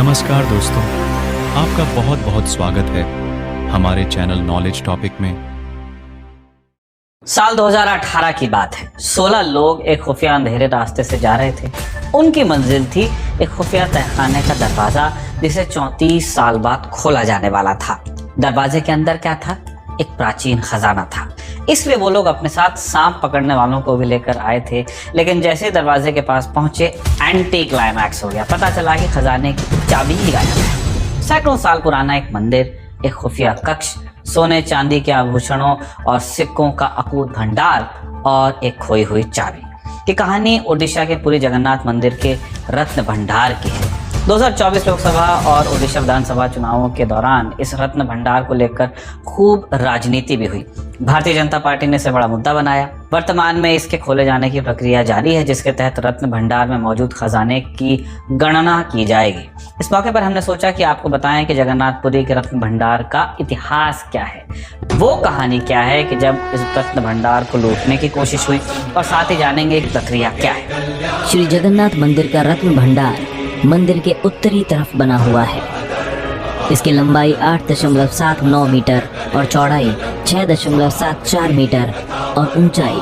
नमस्कार दोस्तों, आपका बहुत बहुत स्वागत है हमारे चैनल नॉलेज टॉपिक में। साल 2018 की बात है। 16 लोग एक खुफिया अंधेरे रास्ते से जा रहे थे। उनकी मंजिल थी एक खुफिया तहखाने का दरवाजा, जिसे 34 साल बाद खोला जाने वाला था। दरवाजे के अंदर क्या था? एक प्राचीन खजाना था। इसलिए वो लोग अपने साथ सांप पकड़ने वालों को भी लेकर आए थे। लेकिन जैसे दरवाजे के पास पहुंचे, एंटी क्लाइमैक्स हो गया। पता चला कि खजाने की चाबी ही गायब है। सैकड़ों साल पुराना एक मंदिर, एक खुफिया कक्ष, सोने चांदी के आभूषणों और सिक्कों का अकूत भंडार और एक खोई हुई चाबी की कहानी ओडिशा के पुरी जगन्नाथ मंदिर के रत्न भंडार की है। 2024 लोकसभा और ओडिशा विधानसभा चुनावों के दौरान इस रत्न भंडार को लेकर खूब राजनीति भी हुई। भारतीय जनता पार्टी ने इसे बड़ा मुद्दा बनाया। वर्तमान में इसके खोले जाने की प्रक्रिया जारी है, जिसके तहत रत्न भंडार में मौजूद खजाने की गणना की जाएगी। इस मौके पर हमने सोचा कि आपको बताएं कि जगन्नाथपुरी के रत्न भंडार का इतिहास क्या है, वो कहानी क्या है कि जब इस रत्न भंडार को लूटने की कोशिश हुई, और साथ ही जानेंगे कि प्रक्रिया क्या है। श्री जगन्नाथ मंदिर का रत्न भंडार मंदिर के उत्तरी तरफ बना हुआ है। इसकी लंबाई 8.79 मीटर और चौड़ाई 6.74 मीटर और ऊंचाई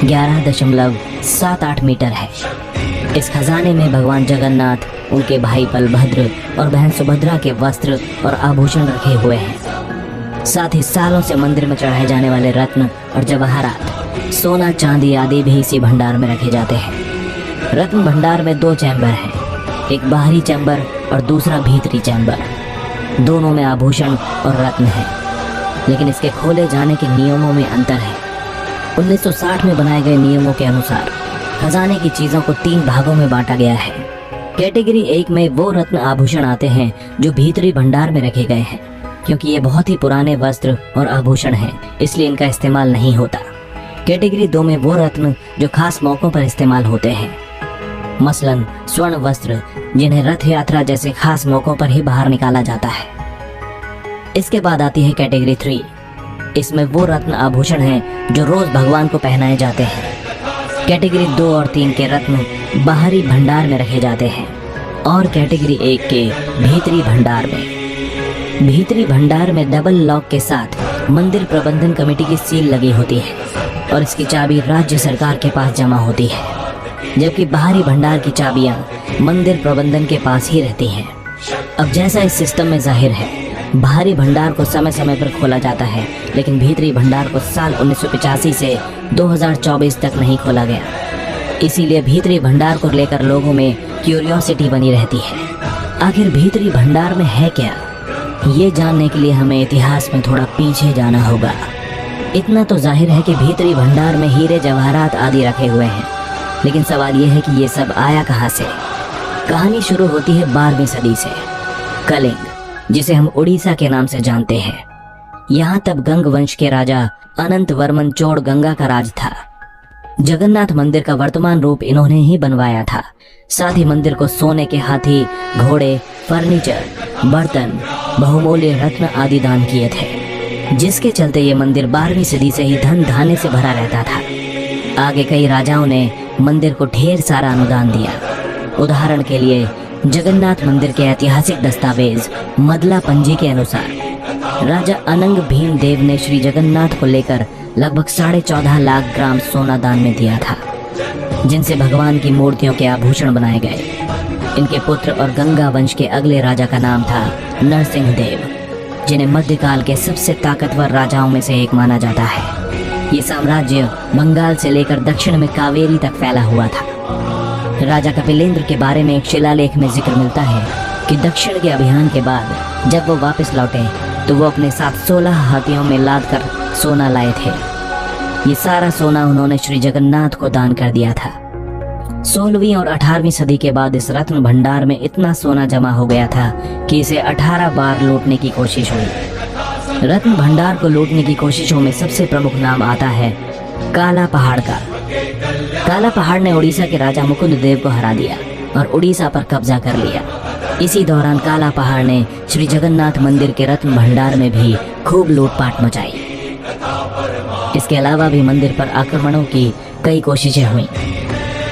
11.78 मीटर है। इस खजाने में भगवान जगन्नाथ, उनके भाई बलभद्र और बहन सुभद्रा के वस्त्र और आभूषण रखे हुए हैं। साथ ही सालों से मंदिर में चढ़ाए जाने वाले रत्न और जवाहरात, सोना चांदी आदि भी इसी भंडार में रखे जाते हैं। रत्न भंडार में 2 चैम्बर हैं, एक बाहरी चैम्बर और दूसरा भीतरी चैम्बर। दोनों में आभूषण और रत्न है, लेकिन इसके खोले जाने के नियमों में अंतर है। 1960 में बनाए गए नियमों के अनुसार खजाने की चीजों को 3 भागों में बांटा गया है। कैटेगरी 1 में वो रत्न आभूषण आते हैं जो भीतरी भंडार में रखे गए हैं, क्योंकि ये बहुत ही पुराने वस्त्र और आभूषण हैं, इसलिए इनका इस्तेमाल नहीं होता। कैटेगरी 2 में वो रत्न जो खास मौकों पर इस्तेमाल होते हैं, मसलन स्वर्ण वस्त्र, जिन्हें रथ यात्रा जैसे खास मौकों पर ही बाहर निकाला जाता है। इसके बाद आती है कैटेगरी 3। इसमें वो रत्न आभूषण हैं जो रोज भगवान को पहनाए जाते हैं। कैटेगरी 2 और 3 के रत्न बाहरी भंडार में रखे जाते हैं और कैटेगरी 1 के भीतरी भंडार में। भीतरी भंडार में डबल लॉक के साथ मंदिर प्रबंधन कमेटी की सील लगी होती है और इसकी चाबी राज्य सरकार के पास जमा होती है, जबकि बाहरी भंडार की चाबियां मंदिर प्रबंधन के पास ही रहती हैं। अब जैसा इस सिस्टम में जाहिर है, बाहरी भंडार को समय समय पर खोला जाता है, लेकिन भीतरी भंडार को साल 1985 से 2024 तक नहीं खोला गया। इसीलिए भीतरी भंडार को लेकर लोगों में क्यूरियोसिटी बनी रहती है। आखिर भीतरी भंडार में है क्या, ये जानने के लिए हमें इतिहास में थोड़ा पीछे जाना होगा। इतना तो जाहिर है कि भीतरी भंडार में हीरे जवाहरात आदि रखे हुए हैं, लेकिन सवाल यह है कि ये सब आया कहाँ से। कहानी शुरू होती है 12वीं सदी से। कलिंग, जिसे हम उड़ीसा के नाम से जानते हैं, यहाँ तब गंग वंश के राजा अनंत वर्मन चोड़ गंगा का राज था। जगन्नाथ मंदिर का वर्तमान रूप इन्होंने ही बनवाया था। साथ ही मंदिर को सोने के हाथी, घोड़े, फर्नीचर, बर्तन, बहुमूल्य रत्न आदि दान किए थे, जिसके चलते ये मंदिर 12वीं सदी से ही धन धान्य से भरा रहता था। आगे कई राजाओं ने मंदिर को ढेर सारा अनुदान दिया। उदाहरण के लिए जगन्नाथ मंदिर के ऐतिहासिक दस्तावेज मदला पंजी के अनुसार राजा अनंग भीम देव ने श्री जगन्नाथ को लेकर लगभग 14.5 लाख ग्राम सोना दान में दिया था, जिनसे भगवान की मूर्तियों के आभूषण बनाए गए। इनके पुत्र और गंगा वंश के अगले राजा का नाम था नरसिंह देव, जिन्हें मध्यकाल के सबसे ताकतवर राजाओं में से एक माना जाता है। ये साम्राज्य बंगाल से लेकर दक्षिण में कावेरी तक फैला हुआ था। राजा कपिलेंद्र के बारे में एक शिलालेख में जिक्र मिलता है कि दक्षिण के अभियान के बाद जब वो वापस लौटे तो वो अपने साथ 16 हाथियों में लाद कर सोना लाए थे। ये सारा सोना उन्होंने श्री जगन्नाथ को दान कर दिया था। 16वीं और 18वीं सदी के बाद इस रत्न भंडार में इतना सोना जमा हो गया था कि इसे 18 बार लूटने की कोशिश हुई। रत्न भंडार को लूटने की कोशिशों में सबसे प्रमुख नाम आता है काला पहाड़ का। काला पहाड़ ने उड़ीसा के राजा मुकुंद देव को हरा दिया और उड़ीसा पर कब्जा कर लिया। इसी दौरान काला पहाड़ ने श्री जगन्नाथ मंदिर के रत्न भंडार में भी खूब लूटपाट मचाई। इसके अलावा भी मंदिर पर आक्रमणों की कई कोशिशें हुई।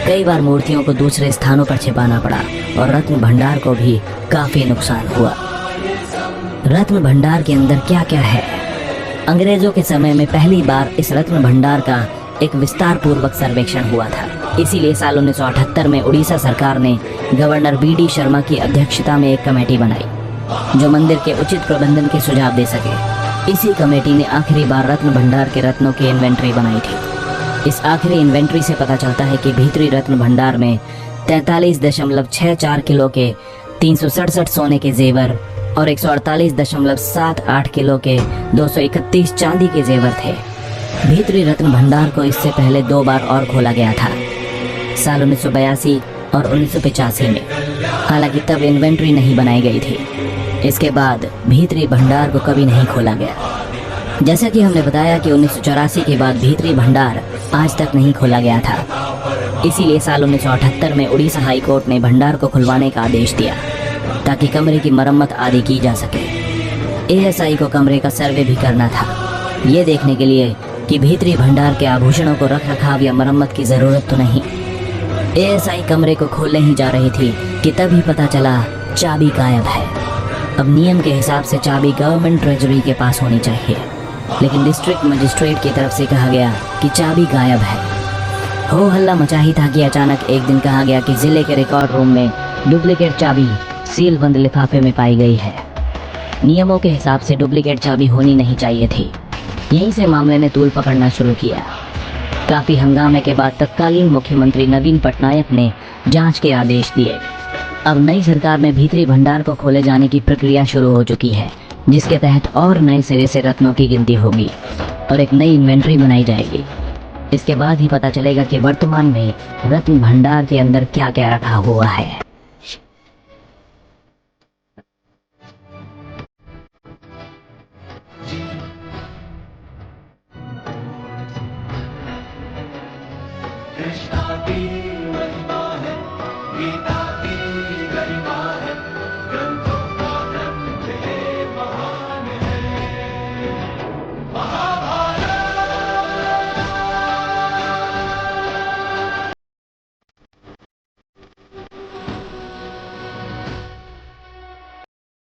कई बार मूर्तियों को दूसरे स्थानों पर छिपाना पड़ा और रत्न भंडार को भी काफी नुकसान हुआ। रत्न भंडार के अंदर क्या क्या है? अंग्रेजों के समय में पहली बार इस रत्न भंडार का एक विस्तार पूर्वक सर्वेक्षण हुआ था। इसीलिए साल 1978 में उड़ीसा सरकार ने गवर्नर बी.डी. शर्मा की अध्यक्षता में एक कमेटी बनाई जो मंदिर के उचित प्रबंधन के सुझाव दे सके। इसी कमेटी ने आखिरी बार रत्न भंडार के रत्नों की इन्वेंट्री बनाई थी। इस आखिरी इन्वेंट्री से पता चलता है कि भीतरी रत्न भंडार में 43.64 किलो के 367 सोने के जेवर और 148.78 किलो के 231 चांदी के जेवर थे। भीतरी रत्न भंडार को इससे पहले 2 बार और खोला गया था, साल 1982 और 1985 में। हालांकि तब इन्वेंट्री नहीं बनाई गई थी। इसके बाद भीतरी भंडार को कभी नहीं खोला गया। जैसा कि हमने बताया कि 1984 के बाद भीतरी भंडार आज तक नहीं खोला गया था। इसीलिए साल 1978 में उड़ीसा हाई कोर्ट ने भंडार को खुलवाने का आदेश दिया ताकि कमरे की मरम्मत आदि की जा सके। एएसआई को कमरे का सर्वे भी करना था, ये देखने के लिए कि भीतरी भंडार के आभूषणों को रख रखाव या मरम्मत की जरूरत तो नहीं। एएसआई कमरे को खोलने ही जा रही थी कि तभी पता चला चाबी गायब है। अब नियम के हिसाब से चाबी गवर्नमेंट ट्रेजरी के पास होनी चाहिए, लेकिन डिस्ट्रिक्ट मजिस्ट्रेट की तरफ से कहा गया कि चाबी गायब है। हो हल्ला मचा ही था कि अचानक एक दिन कहा गया कि जिले के रिकॉर्ड रूम में डुप्लीकेट चाबी सील बंद लिफाफे में पाई गई है। नियमों के हिसाब से डुप्लीकेट चाबी होनी नहीं चाहिए थी। यहीं से मामले ने तूल पकड़ना शुरू किया। काफी हंगामे के बाद तत्कालीन मुख्यमंत्री नवीन पटनायक ने जांच के आदेश दिए। अब नई सरकार में भीतरी भंडार को खोले जाने की प्रक्रिया शुरू हो चुकी है, जिसके तहत और नए सिरे से रत्नों की गिनती होगी और एक नई इन्वेंट्री बनाई जाएगी। इसके बाद ही पता चलेगा कि वर्तमान में रत्न भंडार के अंदर क्या क्या रखा हुआ है। कृष्णा की महिमा है, गीता